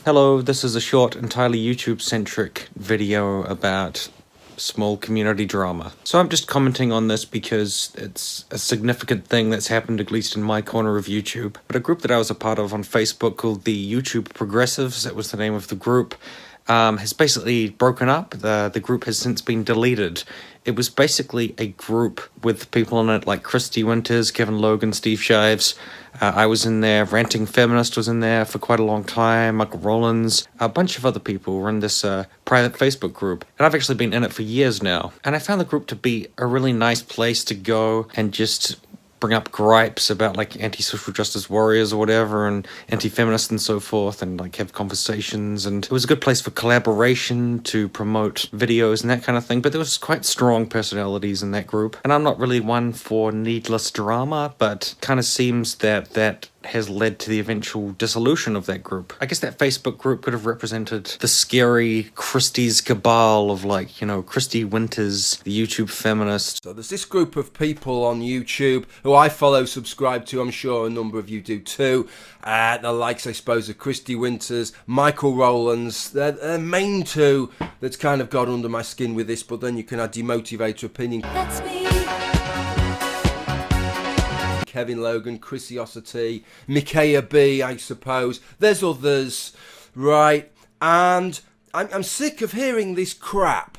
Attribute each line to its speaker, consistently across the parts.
Speaker 1: Hello, this is a short, entirely YouTube-centric video about small community drama. So I'm just commenting on this because it's a significant thing that's happened, at least in my corner of YouTube. But a group that I was a part of on Facebook called the YouTube Progressives, that was the name of the group, has basically broken up. The group has since been deleted. It was basically a group with people in it like Kristi Winters, Kevin Logan, Steve Shives. I was in there, Ranting Feminist was in there for quite a long time, Michael Rowlands, a bunch of other people were in this private Facebook group. And I've actually been in it for years now. And I found the group to be a really nice place to go and just bring up gripes about like anti-social justice warriors or whatever and anti-feminists and so forth, and like have conversations. And it was a good place for collaboration, to promote videos and that kind of thing. But there was quite strong personalities in that group, and I'm not really one for needless drama, but kind of seems that that has led to the eventual dissolution of that group. I guess that Facebook group could have represented the scary Kristi's cabal of, like, you know, Kristi Winters, the YouTube feminist.
Speaker 2: So there's this group of people on YouTube who I follow, subscribe to, I'm sure a number of you do too. The likes, I suppose, of Kristi Winters, Michael Rowlands. They're main two that's kind of got under my skin with this, but then you can add demotivator opinion. That's me. Kevin Logan, Chrisiosity, Micaiah B, I suppose. There's others, right? And I'm sick of hearing this crap.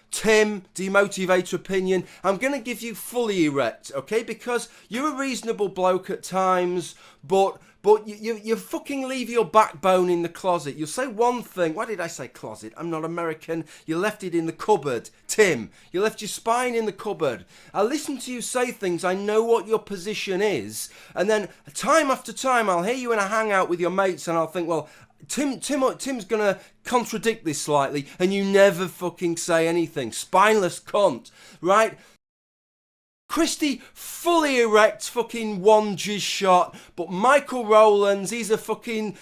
Speaker 2: Tim, demotivator opinion, I'm going to give you fully erect, okay? Because you're a reasonable bloke at times, but you fucking leave your backbone in the closet. You'll say one thing. Why did I say closet? I'm not American. You left it in the cupboard. Tim, you left your spine in the cupboard. I listen to you say things. I know what your position is. And then time after time, I'll hear you in a hangout with your mates and I'll think, well, Tim's going to contradict this slightly, and you never fucking say anything. Spineless cunt, right? Kristi, fully erect, fucking one jizz shot, but Michael Rowlands, he's a fucking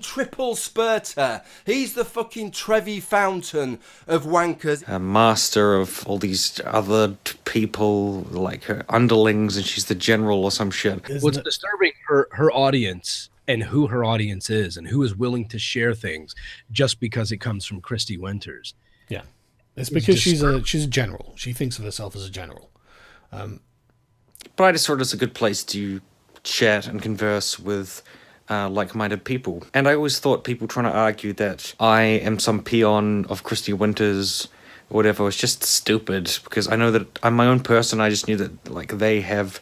Speaker 2: triple spurter. He's the fucking Trevi Fountain of wankers.
Speaker 1: A master of all these other people, like her underlings, and she's the general or some shit.
Speaker 3: What's disturbing, her audience, and who her audience is, and who is willing to share things just because it comes from Kristi Winters.
Speaker 4: Yeah, it's because she's a general. She thinks of herself as a general.
Speaker 1: But I just thought it was a good place to chat and converse with like-minded people. And I always thought people trying to argue that I am some peon of Kristi Winters or whatever was just stupid, because I know that I'm my own person. I just knew that like they have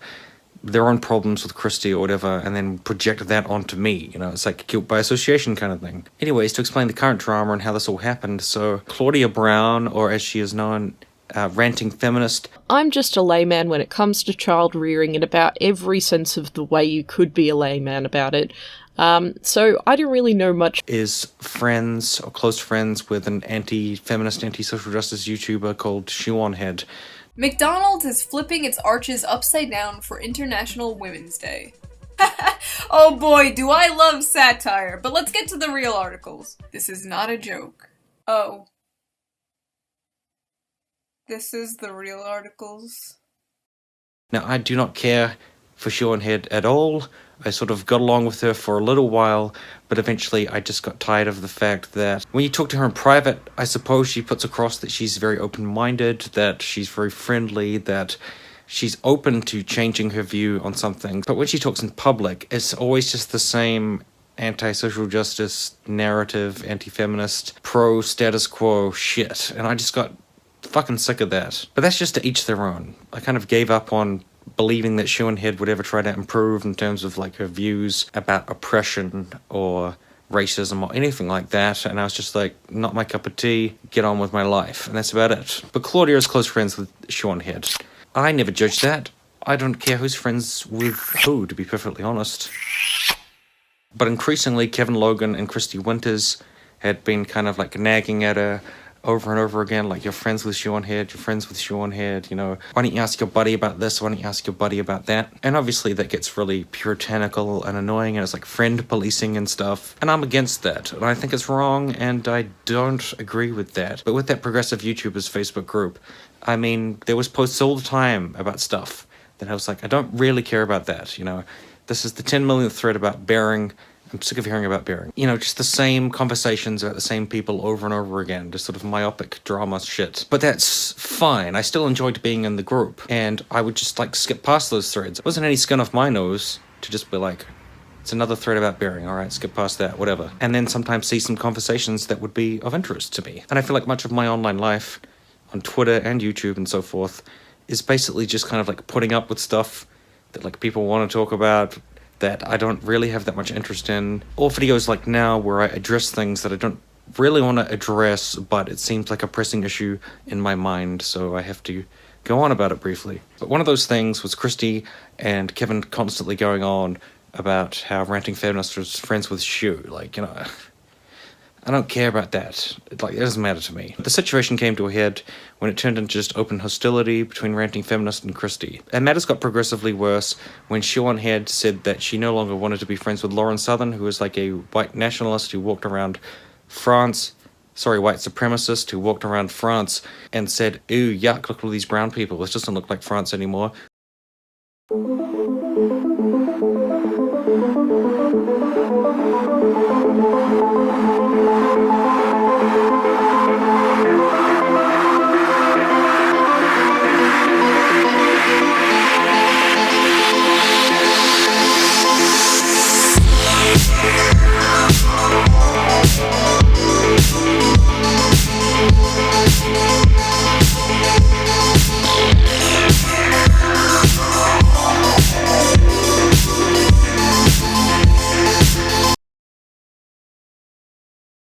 Speaker 1: their own problems with Kristi or whatever, and then project that onto me. You know, it's like guilt by association kind of thing. Anyways, to explain the current drama and how this all happened, so Claudia Brown, or as she is known, Ranting Feminist.
Speaker 5: I'm just a layman when it comes to child rearing in about every sense of the way you could be a layman about it. So I don't really know much.
Speaker 1: Is friends or close friends with an anti-feminist, anti-social justice YouTuber called Shoeonhead.
Speaker 6: McDonald's is flipping its arches upside down for International Women's Day. Oh boy, do I love satire, but let's get to the real articles. This is not a joke. Oh. This is the real articles.
Speaker 1: Now, I do not care for Shoeonhead at all. I sort of got along with her for a little while, but eventually I just got tired of the fact that when you talk to her in private, I suppose she puts across that she's very open-minded, that she's very friendly, that she's open to changing her view on something. But when she talks in public, it's always just the same anti-social justice narrative, anti-feminist, pro-status quo shit. And I just got fucking sick of that. But that's just to each their own. I kind of gave up on believing that Shoeonhead would ever try to improve in terms of like her views about oppression or racism or anything like that, and I was just like, not my cup of tea, get on with my life, and that's about it. But Claudia is close friends with Shoeonhead. I never judge that. I don't care who's friends with who, to be perfectly honest. But increasingly, Kevin Logan and Kristi Winters had been kind of like nagging at her over and over again, like, you're friends with Shoeonhead, you're friends with Shoeonhead, you know, why don't you ask your buddy about this, why don't you ask your buddy about that? And obviously that gets really puritanical and annoying, and it's like friend policing and stuff, and I'm against that, and I think it's wrong, and I don't agree with that. But with that progressive YouTubers Facebook group, I mean, there was posts all the time about stuff that I was like, I don't really care about that, you know. This is the 10 millionth thread about bearing. I'm sick of hearing about bearing. You know, just the same conversations about the same people over and over again, just sort of myopic drama shit. But that's fine. I still enjoyed being in the group, and I would just like skip past those threads. It wasn't any skin off my nose to just be like, it's another thread about bearing, alright, skip past that, whatever. And then sometimes see some conversations that would be of interest to me. And I feel like much of my online life, on Twitter and YouTube and so forth, is basically just kind of like putting up with stuff that like people want to talk about that I don't really have that much interest in. Or videos like now where I address things that I don't really want to address, but it seems like a pressing issue in my mind, so I have to go on about it briefly. But one of those things was Kristi and Kevin constantly going on about how Ranting Feminist was friends with Shu. Like, you know, I don't care about that. It doesn't matter to me. The situation came to a head when it turned into just open hostility between Ranting Feminist and Kristi. And matters got progressively worse when Siobhan Head said that she no longer wanted to be friends with Lauren Southern, who was like a white nationalist who walked around France, white supremacist who walked around France and said, "Ooh, yuck, look at all these brown people. This doesn't look like France anymore."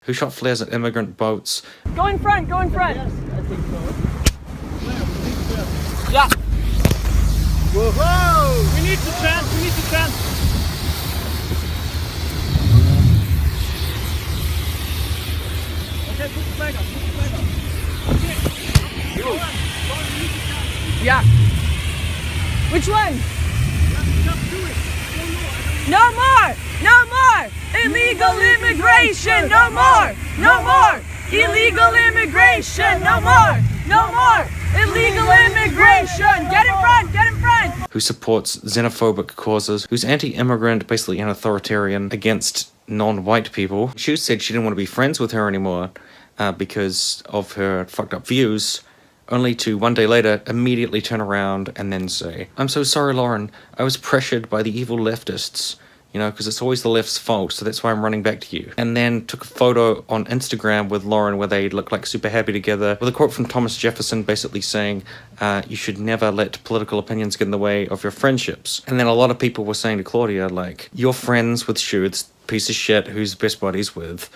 Speaker 1: Who shot flares at immigrant boats.
Speaker 7: Go in front, go in front. Yes, I think so. Yeah. Whoa! We need to chant, Okay, put the flag up, Okay. Go on. Yeah. Which one? Just do it. No more! No more! Illegal immigration! No more! No more! Illegal immigration! No more! No more! Illegal immigration! Get in front! Get in front!
Speaker 1: Who supports xenophobic causes, who's anti-immigrant, basically an authoritarian against non-white people. She said she didn't want to be friends with her anymore because of her fucked up views, only to one day later immediately turn around and then say, "I'm so sorry, Lauren. I was pressured by the evil leftists. You know, because it's always the left's fault, so that's why I'm running back to you." And then took a photo on Instagram with Lauren where they look like super happy together, with a quote from Thomas Jefferson basically saying, you should never let political opinions get in the way of your friendships. And then a lot of people were saying to Claudia, like, you're friends with Shu, this piece of shit who's best buddies with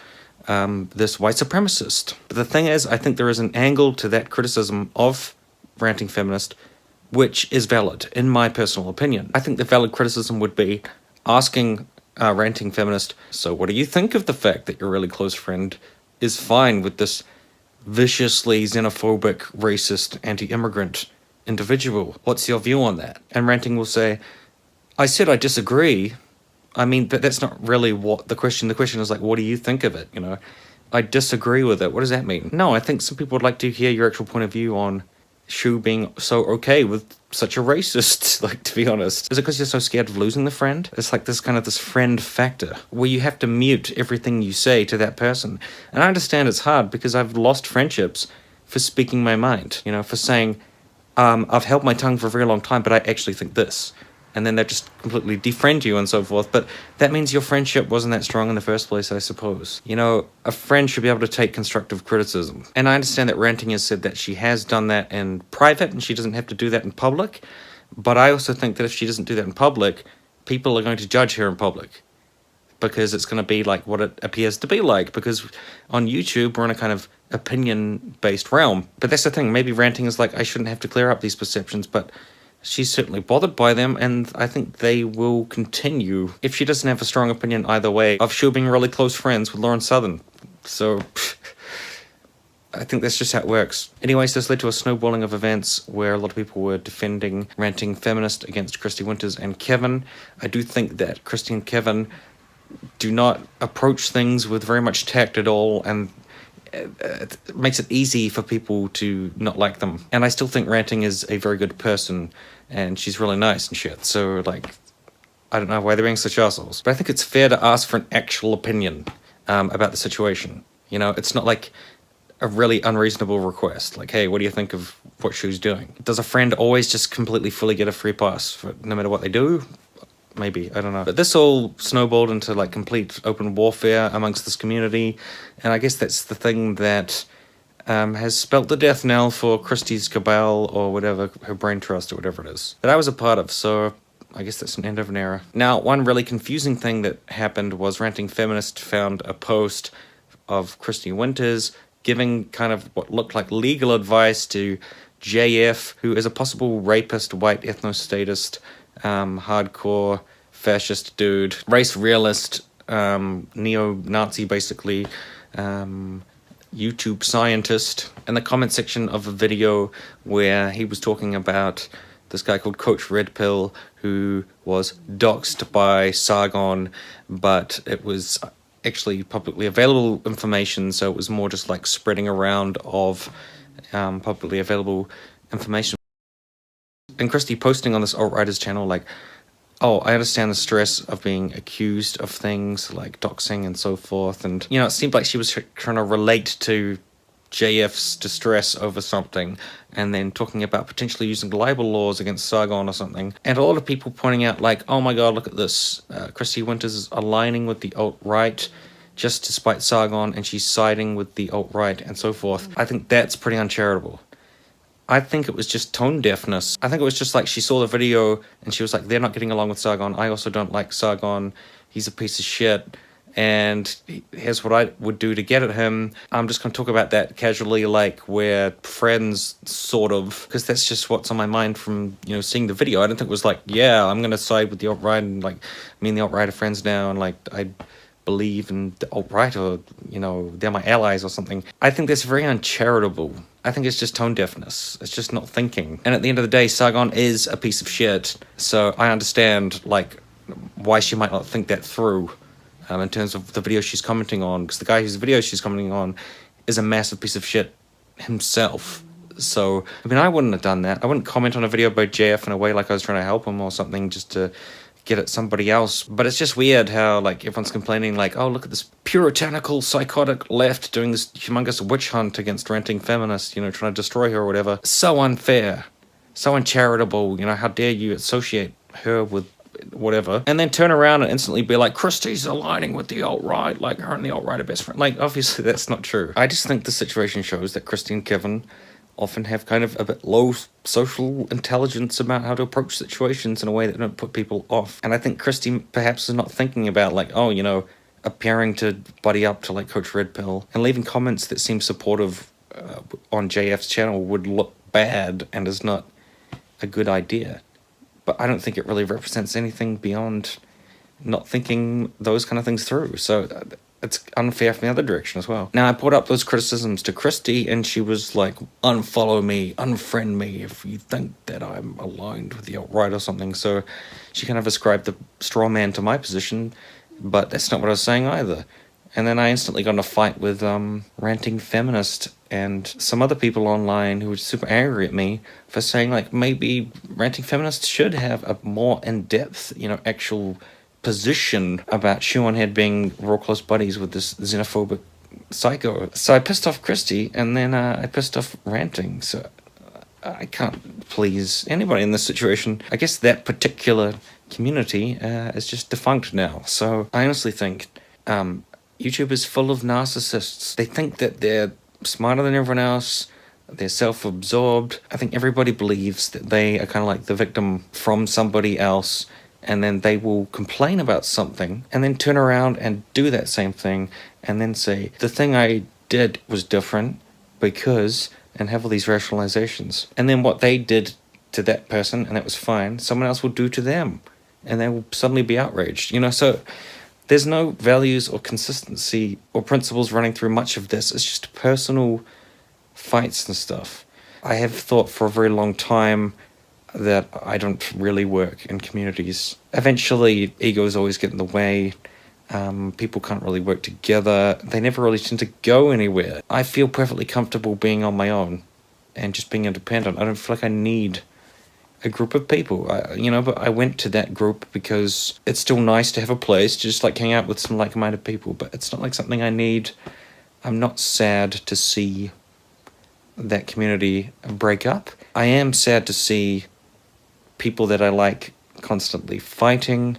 Speaker 1: this white supremacist. But the thing is, I think there is an angle to that criticism of Ranting Feminist which is valid, in my personal opinion. I think the valid criticism would be asking Ranting Feminist, so what do you think of the fact that your really close friend is fine with this viciously xenophobic, racist, anti-immigrant individual? What's your view on that? And Ranting will say, I said I disagree. I mean, but that's not really what the question. The question is like, what do you think of it? You know, I disagree with it. What does that mean? No, I think some people would like to hear your actual point of view on Shu being so okay with such a racist, like, to be honest. Is it because you're so scared of losing the friend? It's like this kind of this friend factor where you have to mute everything you say to that person. And I understand it's hard because I've lost friendships for speaking my mind, you know, for saying, I've held my tongue for a very long time, but I actually think this. And then they just completely defriend you and so forth. But that means your friendship wasn't that strong in the first place, I suppose. You know, a friend should be able to take constructive criticism. And I understand that Ranting has said that she has done that in private and she doesn't have to do that in public. But I also think that if she doesn't do that in public, people are going to judge her in public. Because it's going to be like what it appears to be like. Because on YouTube, we're in a kind of opinion-based realm. But that's the thing. Maybe Ranting is like, I shouldn't have to clear up these perceptions, but she's certainly bothered by them, and I think they will continue if she doesn't have a strong opinion either way of Shu being really close friends with Lauren Southern. So I think that's just how it works. Anyways, this led to a snowballing of events where a lot of people were defending Ranting Feminist against Kristi Winters and Kevin. I do think that Kristi and Kevin do not approach things with very much tact at all, and it makes it easy for people to not like them. And I still think Ranting is a very good person, and she's really nice and shit. So, like, I don't know why they're being such assholes. But I think it's fair to ask for an actual opinion about the situation. You know, it's not like a really unreasonable request. Like, hey, what do you think of what she's doing? Does a friend always just completely fully get a free pass for no matter what they do? Maybe, I don't know. But this all snowballed into like complete open warfare amongst this community. And I guess that's the thing that has spelt the death knell for Kristi's cabal or whatever, her brain trust or whatever it is, that I was a part of. So I guess that's an end of an era. Now, one really confusing thing that happened was Ranting Feminist found a post of Kristi Winters giving kind of what looked like legal advice to JF, who is a possible rapist, white ethnostatist, hardcore fascist dude, race realist, neo-Nazi basically, YouTube scientist, in the comment section of a video where he was talking about this guy called Coach Red Pill, who was doxxed by Sargon, but it was actually publicly available information, so it was more just like spreading around of publicly available information. And Kristi posting on this alt-righters channel like, oh, I understand the stress of being accused of things like doxing and so forth, and you know, it seemed like she was trying to relate to JF's distress over something, and then talking about potentially using libel laws against Sargon or something. And a lot of people pointing out like, oh my god, look at this. Kristi Winters is aligning with the alt-right just to spite Sargon, and she's siding with the alt-right and so forth. I think that's pretty uncharitable. I think it was just tone deafness. I think it was just like she saw the video and she was like, they're not getting along with Sargon. I also don't like Sargon. He's a piece of shit. And here's what I would do to get at him. I'm just going to talk about that casually, like we're friends, sort of, because that's just what's on my mind from, you know, seeing the video. I don't think it was like, yeah, I'm going to side with the alt-right and like me and the alt-right are friends now and like I believe in the alt-right or, you know, they're my allies or something. I think that's very uncharitable. I think it's just tone deafness. It's just not thinking. And at the end of the day, Sargon is a piece of shit. So I understand like why she might not think that through. In terms of the video she's commenting on, because the guy whose video she's commenting on is a massive piece of shit himself. So, I mean, I wouldn't have done that. I wouldn't comment on a video about JF in a way like I was trying to help him or something just to get at somebody else. But it's just weird how, like, everyone's complaining, like, oh, look at this puritanical, psychotic left doing this humongous witch hunt against Ranting Feminist, you know, trying to destroy her or whatever. So unfair. So uncharitable. You know, how dare you associate her with whatever, and then turn around and instantly be like, Kristi's aligning with the alt-right, like her and the alt-right are best friends. Like, obviously that's not true. I just think the situation shows that Kristi and Kevin often have kind of a bit low social intelligence about how to approach situations in a way that don't put people off. And I think Kristi perhaps is not thinking about like, oh, you know, appearing to buddy up to like Coach Red Pill and leaving comments that seem supportive on JF's channel would look bad and is not a good idea. But I don't think it really represents anything beyond not thinking those kind of things through. So it's unfair from the other direction as well. Now, I brought up those criticisms to Kristi, and she was like, unfollow me, unfriend me if you think that I'm aligned with the alt-right or something. So she kind of ascribed the straw man to my position, but that's not what I was saying either. And then I instantly got in a fight with Ranting Feminist and some other people online who were super angry at me for saying, like, maybe Ranting Feminist should have a more in-depth, you know, actual position about Shoeonhead being real close buddies with this xenophobic psycho. So I pissed off Kristi, and then I pissed off Ranting. So I can't please anybody in this situation. I guess that particular community is just defunct now. So I honestly think YouTube is full of narcissists. They think that they're smarter than everyone else. They're self-absorbed. I think everybody believes that they are kind of like the victim from somebody else, and then they will complain about something and then turn around and do that same thing and then say, the thing I did was different because, and have all these rationalizations. And then what they did to that person, and that was fine, someone else will do to them, and they will suddenly be outraged. You know, so there's no values or consistency or principles running through much of this. It's just personal fights and stuff. I have thought for a very long time that I don't really work in communities. Eventually, egos always get in the way. People can't really work together. They never really tend to go anywhere. I feel perfectly comfortable being on my own and just being independent. I don't feel like I need a group of people, but I went to that group because it's still nice to have a place to just like hang out with some like-minded people, but it's not like something I need. I'm not sad to see that community break up. I am sad to see people that I like constantly fighting,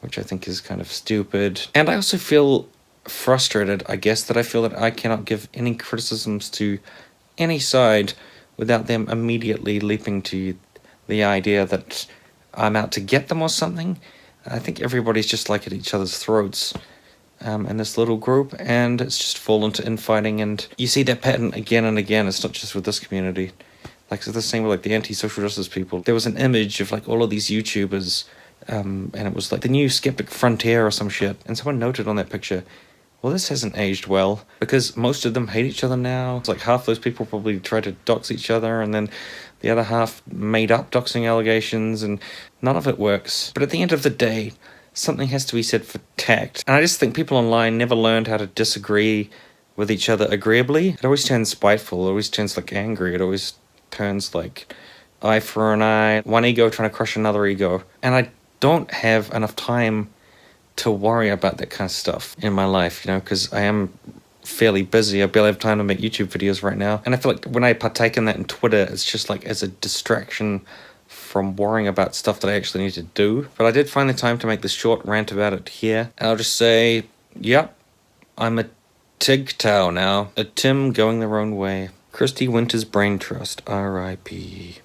Speaker 1: which I think is kind of stupid. And I also feel frustrated, I guess, that I feel that I cannot give any criticisms to any side without them immediately leaping to the idea that I'm out to get them or something. I think everybody's just like at each other's throats in this little group, and it's just fallen to infighting, and you see that pattern again and again. It's not just with this community. Like, it's the same with like the anti-social justice people. There was an image of like all of these YouTubers, and it was like the new Skeptic Frontier or some shit, and someone noted on that picture, well, this hasn't aged well, because most of them hate each other now. It's like half those people probably try to dox each other, and then the other half made up doxing allegations, and none of it works. But at the end of the day, something has to be said for tact. And I just think people online never learned how to disagree with each other agreeably. It always turns spiteful, it always turns like angry, it always turns like eye for an eye, one ego trying to crush another ego. And I don't have enough time to worry about that kind of stuff in my life, because I am fairly busy. I barely have time to make YouTube videos right now. And I feel like when I partake in that in Twitter, it's just like as a distraction from worrying about stuff that I actually need to do. But I did find the time to make this short rant about it here. And I'll just say, yep, I'm a TikTok now. A Tim going their own way. Kristi Winter's Brain Trust, R.I.P.